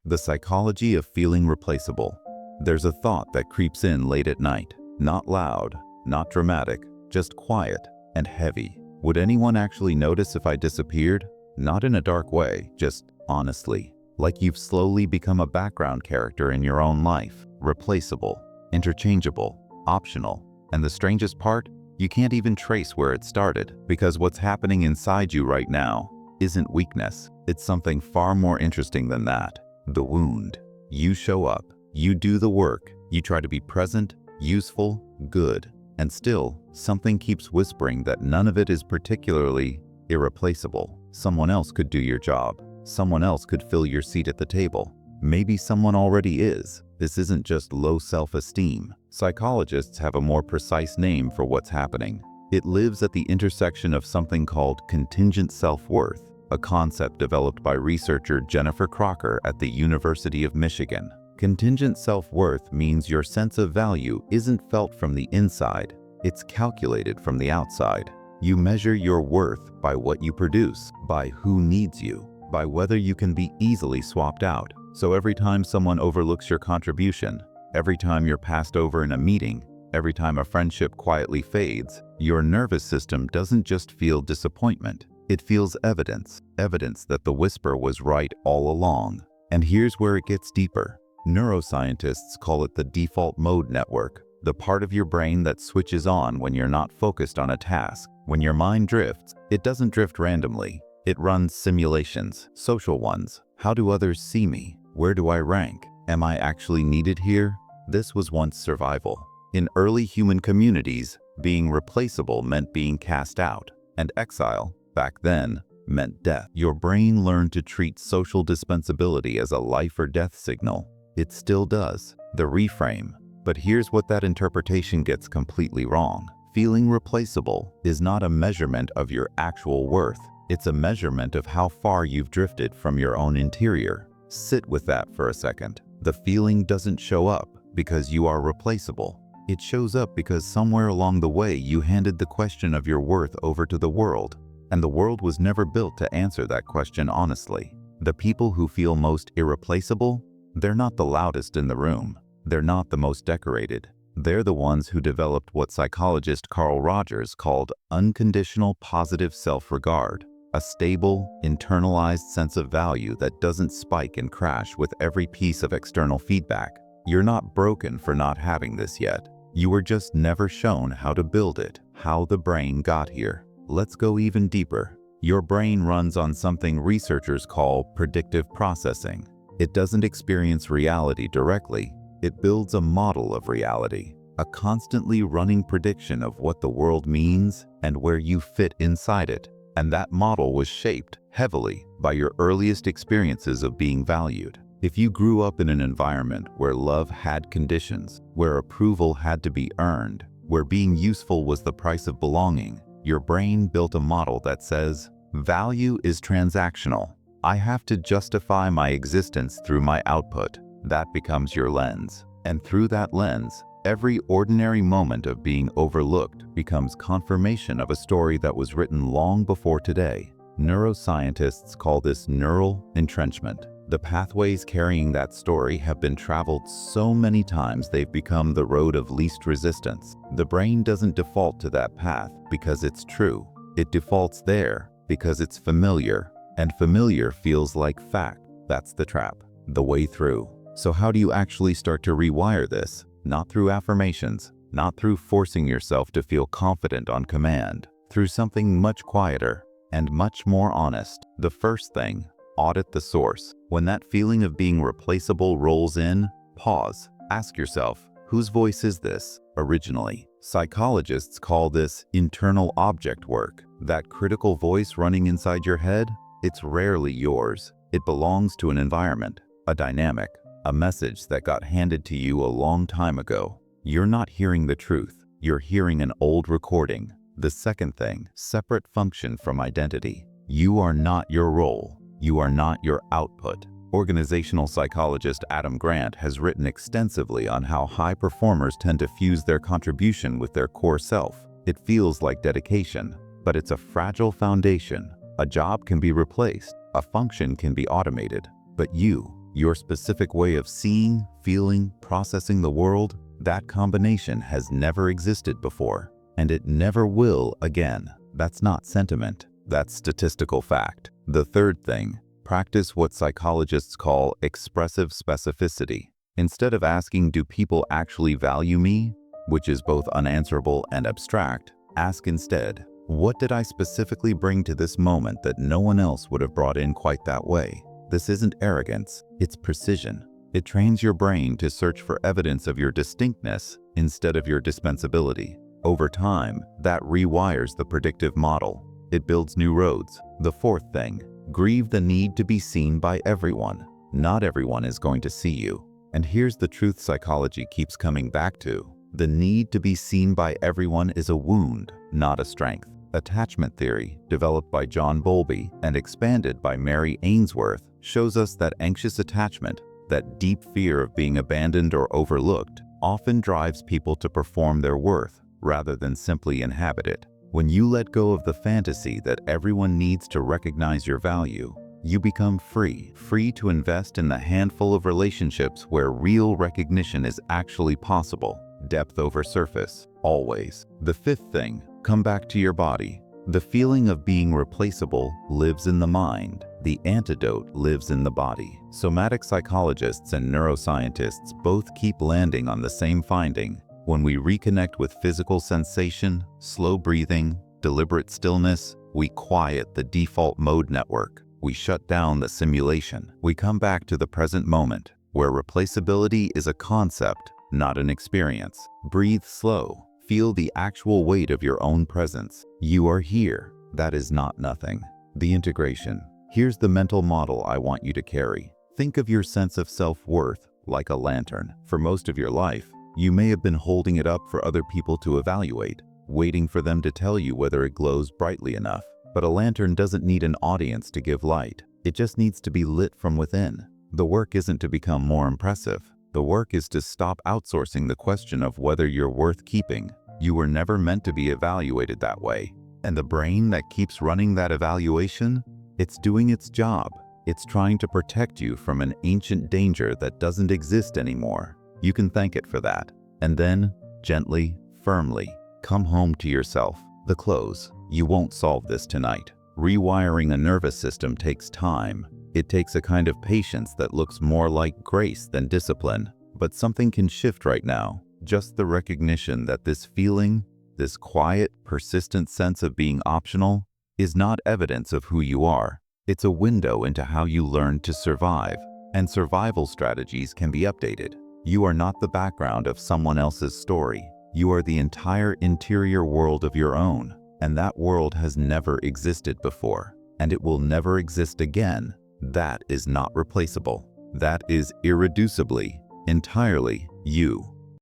The psychology of feeling replaceable. There's a thought that creeps in late at night. Not loud, not dramatic, just quiet and heavy. Would anyone actually notice if I disappeared? Not in a dark way, just honestly. Like you've slowly become a background character in your own life. Replaceable, interchangeable, optional. And the strangest part? You can't even trace where it started, because what's happening inside you right now isn't weakness. It's something far more interesting than that. The wound. You show up, you do the work, you try to be present, useful, good, and still, something keeps whispering that none of it is particularly irreplaceable. Someone else could do your job. Someone else could fill your seat at the table. Maybe someone already is. This isn't just low self-esteem. Psychologists have a more precise name for what's happening. It lives at the intersection of something called contingent self-worth, a concept developed by researcher Jennifer Crocker at the University of Michigan. Contingent self-worth means your sense of value isn't felt from the inside, it's calculated from the outside. You measure your worth by what you produce, by who needs you, by whether you can be easily swapped out. So every time someone overlooks your contribution, every time you're passed over in a meeting, every time a friendship quietly fades, your nervous system doesn't just feel disappointment. It feels evidence that the whisper was right all along. And here's where it gets deeper. Neuroscientists call it the default mode network, the part of your brain that switches on when you're not focused on a task. When your mind drifts, it doesn't drift randomly. It runs simulations, social ones. How do others see me? Where do I rank? Am I actually needed here? This was once survival. In early human communities, being replaceable meant being cast out, and exile, back then, meant death. Your brain learned to treat social dispensability as a life or death signal. It still does. The reframe. But here's what that interpretation gets completely wrong. Feeling replaceable is not a measurement of your actual worth. It's a measurement of how far you've drifted from your own interior. Sit with that for a second. The feeling doesn't show up because you are replaceable. It shows up because somewhere along the way you handed the question of your worth over to the world. And the world was never built to answer that question honestly. The people who feel most irreplaceable, they're not the loudest in the room. They're not the most decorated. They're the ones who developed what psychologist Carl Rogers called unconditional positive self-regard, a stable, internalized sense of value that doesn't spike and crash with every piece of external feedback. You're not broken for not having this yet. You were just never shown how to build it, how the brain got here. Let's go even deeper. Your brain runs on something researchers call predictive processing. It doesn't experience reality directly. It builds a model of reality, a constantly running prediction of what the world means and where you fit inside it. And that model was shaped heavily by your earliest experiences of being valued. If you grew up in an environment where love had conditions, where approval had to be earned, where being useful was the price of belonging, your brain built a model that says, value is transactional. I have to justify my existence through my output. That becomes your lens. And through that lens, every ordinary moment of being overlooked becomes confirmation of a story that was written long before today. Neuroscientists call this neural entrenchment. The pathways carrying that story have been traveled so many times they've become the road of least resistance. The brain doesn't default to that path because it's true. It defaults there because it's familiar, and familiar feels like fact. That's the trap, the way through. So how do you actually start to rewire this? Not through affirmations, not through forcing yourself to feel confident on command, through something much quieter and much more honest. The first thing, audit the source. When that feeling of being replaceable rolls in, pause. Ask yourself, whose voice is this originally? Psychologists call this internal object work. That critical voice running inside your head, it's rarely yours. It belongs to an environment, a dynamic, a message that got handed to you a long time ago. You're not hearing the truth. You're hearing an old recording. The second thing, separate function from identity. You are not your role. You are not your output. Organizational psychologist Adam Grant has written extensively on how high performers tend to fuse their contribution with their core self. It feels like dedication, but it's a fragile foundation. A job can be replaced, a function can be automated, but you Your specific way of seeing, feeling, processing the world, that combination has never existed before, and it never will again. That's not sentiment, that's statistical fact. The third thing, practice what psychologists call expressive specificity. Instead of asking, do people actually value me, which is both unanswerable and abstract, ask instead, what did I specifically bring to this moment that no one else would have brought in quite that way? This isn't arrogance, it's precision. It trains your brain to search for evidence of your distinctness instead of your dispensability. Over time, that rewires the predictive model. It builds new roads. The fourth thing, grieve the need to be seen by everyone. Not everyone is going to see you. And here's the truth psychology keeps coming back to. The need to be seen by everyone is a wound, not a strength. Attachment theory, developed by John Bowlby and expanded by Mary Ainsworth, shows us that anxious attachment, that deep fear of being abandoned or overlooked, often drives people to perform their worth rather than simply inhabit it. When you let go of the fantasy that everyone needs to recognize your value, you become free to invest in the handful of relationships where real recognition is actually possible. Depth over surface, always. The fifth thing, come back to your body. The feeling of being replaceable lives in the mind. The antidote lives in the body. Somatic psychologists and neuroscientists both keep landing on the same finding. When we reconnect with physical sensation, slow breathing, deliberate stillness, we quiet the default mode network. We shut down the simulation. We come back to the present moment, where replaceability is a concept, not an experience. Breathe slow. Feel the actual weight of your own presence. You are here. That is not nothing. The integration. Here's the mental model I want you to carry. Think of your sense of self-worth like a lantern. For most of your life, you may have been holding it up for other people to evaluate, waiting for them to tell you whether it glows brightly enough. But a lantern doesn't need an audience to give light. It just needs to be lit from within. The work isn't to become more impressive. The work is to stop outsourcing the question of whether you're worth keeping. You were never meant to be evaluated that way. And the brain that keeps running that evaluation, it's doing its job. It's trying to protect you from an ancient danger that doesn't exist anymore. You can thank it for that. And then, gently, firmly, come home to yourself. The close. You won't solve this tonight. Rewiring a nervous system takes time. It takes a kind of patience that looks more like grace than discipline. But something can shift right now. Just the recognition that this feeling, this quiet, persistent sense of being optional, is not evidence of who you are. It's a window into how you learn to survive. And survival strategies can be updated. You are not the background of someone else's story. You are the entire interior world of your own. And that world has never existed before. And it will never exist again. That is not replaceable. That is irreducibly, entirely you.